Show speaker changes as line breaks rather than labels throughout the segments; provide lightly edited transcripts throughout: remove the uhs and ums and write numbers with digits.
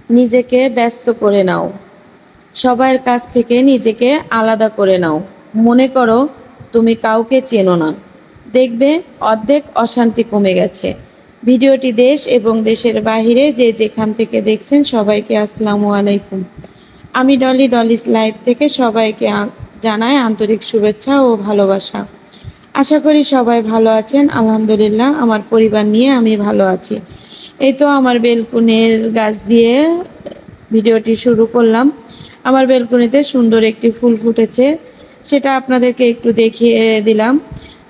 নিজেকে ব্যস্ত করে নাও, সবার কাছ থেকে নিজেকে আলাদা করে নাও। মনে করো তুমি কাউকে চেনো না, দেখবে অর্ধেক অশান্তি কমে গেছে। ভিডিওটি দেশ এবং দেশের বাহিরে যে যেখান থেকে দেখছেন সবাইকে আসসালামু আলাইকুম। আমি ডলিস লাইভ থেকে সবাইকে জানাই আন্তরিক শুভেচ্ছা ও ভালোবাসা। আশা করি সবাই ভালো আছেন। আলহামদুলিল্লাহ, আমার পরিবার নিয়ে আমি ভালো আছি। এই তো আমার বেলকুনির গাছ দিয়ে ভিডিওটি শুরু করলাম। আমার বেলকুনিতে সুন্দর একটি ফুল ফুটেছে, সেটা আপনাদেরকে একটু দেখিয়ে দিলাম।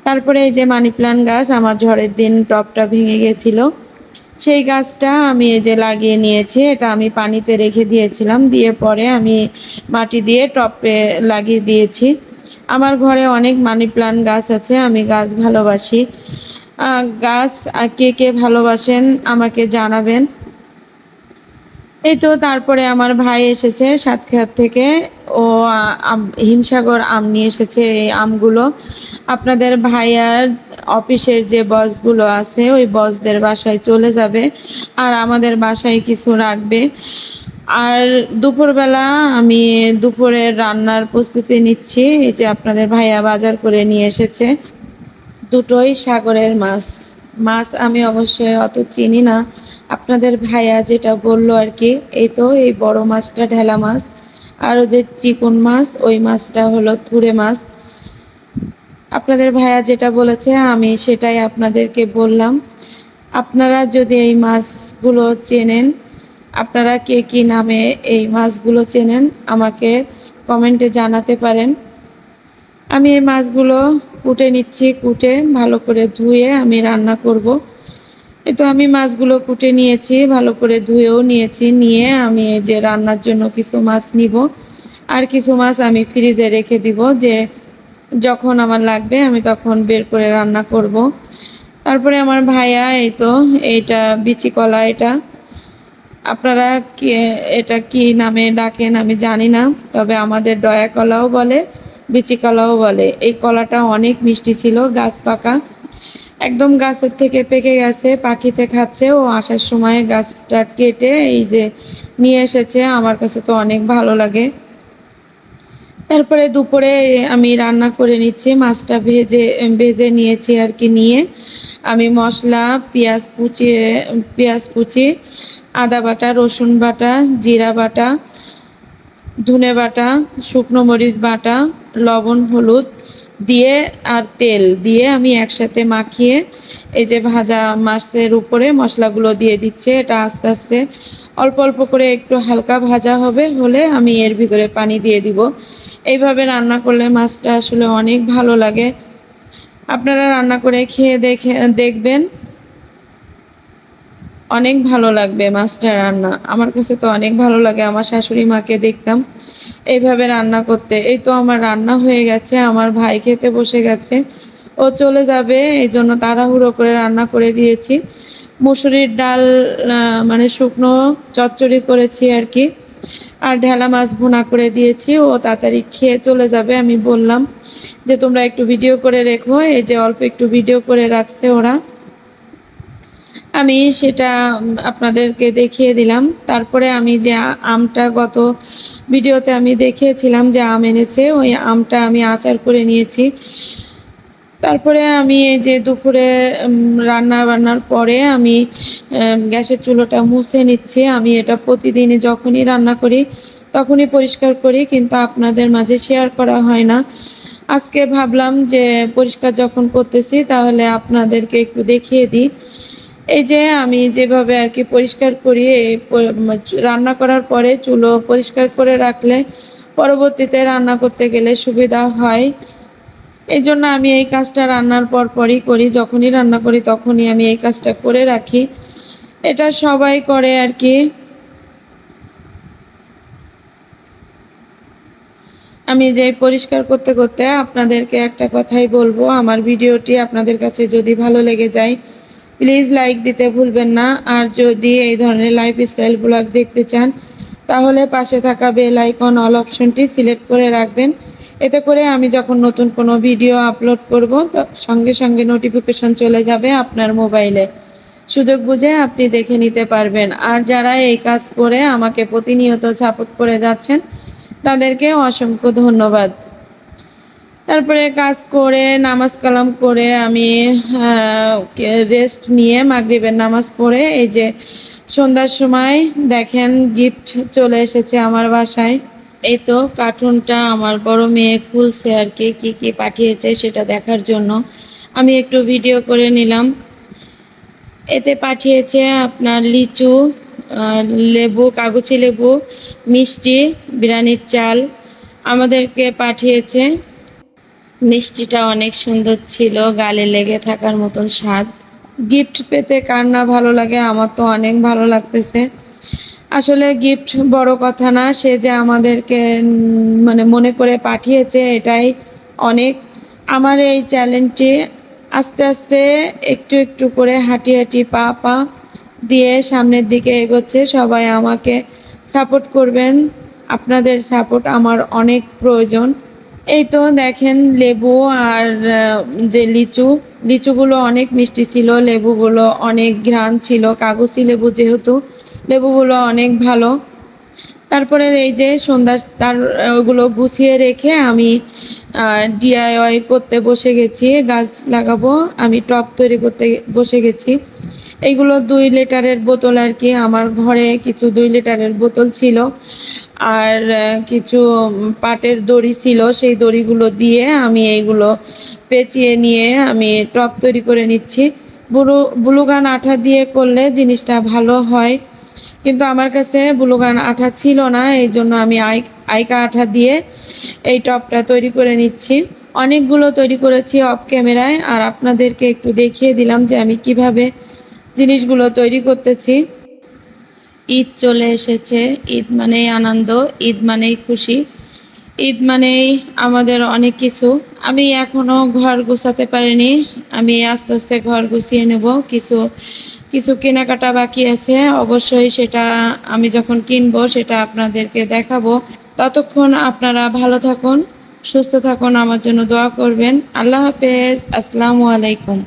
তারপরে এই যে মানি প্ল্যান্ট গাছ, আমার ঝড়ের দিন টবটা ভেঙে গেছিলো, সেই গাছটা আমি এই যে লাগিয়ে নিয়েছি। এটা আমি পানিতে রেখে দিয়েছিলাম, দিয়ে পরে আমি মাটি দিয়ে টবে লাগিয়ে দিয়েছি। আমার ঘরে অনেক মানি প্ল্যান্ট গাছ আছে, আমি গাছ ভালোবাসি। গাছ কে কে ভালোবাসেন আমাকে জানাবেন। এই তো তারপরে আমার ভাই এসেছে সাতক্ষীরা থেকে, ও হিমসাগর আম নিয়ে এসেছে। এই আমগুলো আপনাদের ভাইয়ার অফিসের যে বসগুলো আছে ওই বসদের বাসায় চলে যাবে, আর আমাদের বাসায় কিছু রাখবে। আর দুপুরবেলা আমি দুপুরের রান্নার প্রস্তুতি নিচ্ছি। এই যে আপনাদের ভাইয়া বাজার করে নিয়ে এসেছে দুটোই সাগরের মাছ। মাছ আমি অবশ্যই অত চিনি না, আপনাদের ভাইয়া যেটা বললো আর কি। এই তো এই বড় মাছটা ঢেলা মাছ, আর ওই যে চিকন মাছ ওই মাছটা হলো থুরে মাছ। আপনাদের ভাইয়া যেটা বলেছে আমি সেটাই আপনাদেরকে বললাম। আপনারা যদি এই মাছগুলো চেনেন, আপনারা কে কী নামে এই মাছগুলো চেনেন আমাকে কমেন্টে জানাতে পারেন। আমি এই মাছগুলো কুটে নিচ্ছি, কুটে ভালো করে ধুয়ে আমি রান্না করব। এই তো আমি মাছগুলো কুটে নিয়েছি, ভালো করে ধুয়েও নিয়েছি। নিয়ে আমি এই যে রান্নার জন্য কিছু মাছ নিব, আর কিছু মাছ আমি ফ্রিজে রেখে দিব, যে যখন আমার লাগবে আমি তখন বের করে রান্না করব। তারপরে আমার ভাইয়া এই তো এইটা বিচি কলা, এটা আপনারা কি এটা কি নামে ডাকেন আমি জানি না, তবে আমাদের ডয়া কলাও বলে, বিচি কলাও বলে। এই কলাটা অনেক মিষ্টি ছিল, গাছ পাকা, একদম গাছের থেকে পেকে গেছে, পাখিতে খাচ্ছে। ও আসার সময় গাছটা কেটে এই যে নিয়ে এসেছে, আমার কাছে তো অনেক ভালো লাগে। তারপরে দুপুরে আমি রান্না করে নিচ্ছি, মাছটা ভেজে নিয়েছি আর কি। নিয়ে আমি মশলা পেঁয়াজ কুচি, আদা বাটা, রসুন বাটা, জিরা বাটা, ধনে বাটা, শুকনো মরিচ বাটা, লবণ, হলুদ দিয়ে আর তেল দিয়ে আমি একসাথে মাখিয়ে এই যে ভাজা মাছের উপরে মশলাগুলো দিয়ে দিচ্ছে। এটা আস্তে আস্তে অল্প অল্প করে একটু হালকা ভাজা হলে আমি এর ভিতরে পানি দিয়ে দিব। এইভাবে রান্না করলে মাছটা আসলে অনেক ভালো লাগে। আপনারা রান্না করে খেয়ে দেখবেন, অনেক ভালো লাগবে মাছটা রান্না। আমার কাছে তো অনেক ভালো লাগে, আমার শাশুড়ি মাকে দেখতাম এইভাবে রান্না করতে। এই তো আমার রান্না হয়ে গেছে, আমার ভাই খেতে বসে গেছে, ও চলে যাবে, এই জন্য তাড়াহুড়ো করে রান্না করে দিয়েছি। মুসুরির ডাল মানে শুকনো চচ্চড়ি করেছি আর কি, আর ঢেলা মাছ ভুনা করে দিয়েছি। ও তাড়াতাড়ি খেয়ে চলে যাবে। আমি বললাম যে তোমরা একটু ভিডিও করে রেখো, এই যে অল্প একটু ভিডিও করে রাখছে ওরা, আমি সেটা আপনাদেরকে দেখিয়ে দিলাম। তারপরে আমি যে আমটা গত ভিডিওতে আমি দেখিয়েছিলাম যে আম এনেছে, ওই আমটা আমি আচার করে নিয়েছি। তারপরে আমি এই যে দুপুরে রান্নার পরে আমি গ্যাসের চুলোটা মুছে নিচ্ছি। আমি এটা প্রতিদিনই যখনই রান্না করি তখনই পরিষ্কার করি, কিন্তু আপনাদের মাঝে শেয়ার করা হয় না। আজকে ভাবলাম যে পরিষ্কার যখন করতেছি তাহলে আপনাদেরকে একটু দেখিয়ে দিই। এই যে আমি যেভাবে আর কি পরিষ্কার করি, রান্না করার পরে চুলো পরিষ্কার করে রাখলে পরবর্তীতে রান্না করতে গেলে সুবিধা হয়। এই জন্য আমি এই কাজটা রান্নার পরই করি, যখনই রান্না করি তখনই আমি এই কাজটা করে রাখি। এটা সবাই করে আর কি। আমি যে পরিষ্কার করতে করতে আপনাদেরকে একটা কথাই বলবো, আমার ভিডিওটি আপনাদের কাছে যদি ভালো লেগে যায় প্লিজ লাইক দিতে ভুলবেন না। আর যদি এই ধরনের লাইফস্টাইল ব্লগ দেখতে চান তাহলে পাশে থাকা বেল আইকন অল অপশনটি সিলেক্ট করে রাখবেন। এতে করে আমি যখন নতুন কোনো ভিডিও আপলোড করব সঙ্গে সঙ্গে নোটিফিকেশন চলে যাবে আপনার মোবাইলে। সুযোগ বুঝে আপনি দেখে নিতে পারবেন। আর যারা এই কাজ করে আমাকে প্রতিনিয়ত সাপোর্ট করে যাচ্ছেন, তাদেরকে অসংখ্য ধন্যবাদ। তারপরে কাজ করে নামাজ কালাম করে আমি রেস্ট নিয়ে মাগরিবের নামাজ পড়ে এই যে সন্ধ্যার সময় দেখেন গিফট চলে এসেছে আমার বাসায়। এই তো কার্টুনটা আমার বড় মেয়ে খুলছে আর কি, কি কি পাঠিয়েছে সেটা দেখার জন্য আমি একটু ভিডিও করে নিলাম। এতে পাঠিয়েছে আপনার লিচু, আহ, লেবু, কাগজি লেবু, মিষ্টি, বিরিয়ানির চাল আমাদেরকে পাঠিয়েছে। মিষ্টিটা অনেক সুন্দর ছিল, গালে লেগে থাকার মতন স্বাদ। গিফট পেতে কার না ভালো লাগে, আমার তো অনেক ভালো লাগতেছে। আসলে গিফট বড় কথা না, সে যে আমাদেরকে মানে মনে করে পাঠিয়েছে এটাই অনেক। আমার এই চ্যালেঞ্জটি আস্তে আস্তে একটু একটু করে হাঁটি হাঁটি পা পা দিয়ে সামনের দিকে এগোচ্ছে। সবাই আমাকে সাপোর্ট করবেন, আপনাদের সাপোর্ট আমার অনেক প্রয়োজন। এই তো দেখেন লেবু আর যে লিচুগুলো অনেক মিষ্টি ছিল, লেবুগুলো অনেক ঘ্রাণ ছিল, কাগজি লেবু যেহেতু লেবুগুলো অনেক ভালো। তারপরে এই যে সন্ধ্যা তার ওগুলো গুছিয়ে রেখে আমি ডিআইওয়াই করতে বসে গেছি, গাছ লাগাবো, আমি টব তৈরি করতে বসে গেছি। এইগুলো 2 লিটারের বোতল আর কি, আমার ঘরে কিছু 2 লিটারের বোতল ছিল আর কিছু পাটের দড়ি ছিল, সেই দড়িগুলো দিয়ে আমি এইগুলো পেঁচিয়ে নিয়ে আমি টব তৈরি করে নিচ্ছি। ব্লুগান আঠা দিয়ে করলে জিনিসটা ভালো হয়, কিন্তু আমার কাছে ব্লুগান আঠা ছিল না, এই জন্য আমি আইকা আঠা দিয়ে এই টবটা তৈরি করে নিচ্ছি। অনেকগুলো তৈরি করেছি অফ ক্যামেরায়, আর আপনাদেরকে একটু দেখিয়ে দিলাম যে আমি কিভাবে জিনিসগুলো তৈরি করতেছি। ঈদ চলে এসেছে, ঈদ মানেই আনন্দ, ঈদ মানেই খুশি, ঈদ মানেই আমাদের অনেক কিছু। আমি এখনো ঘর গুছাতে পারিনি, আমি আস্তে আস্তে ঘর গুছিয়ে নেব। কিছু কিছু কেনাকাটা বাকি আছে, অবশ্যই সেটা আমি যখন কিনবো সেটা আপনাদেরকে দেখাবো। ততক্ষণ আপনারা ভালো থাকুন, সুস্থ থাকুন, আমার জন্য দোয়া করবেন। আল্লাহ হাফেজ, আসসালামু আলাইকুম।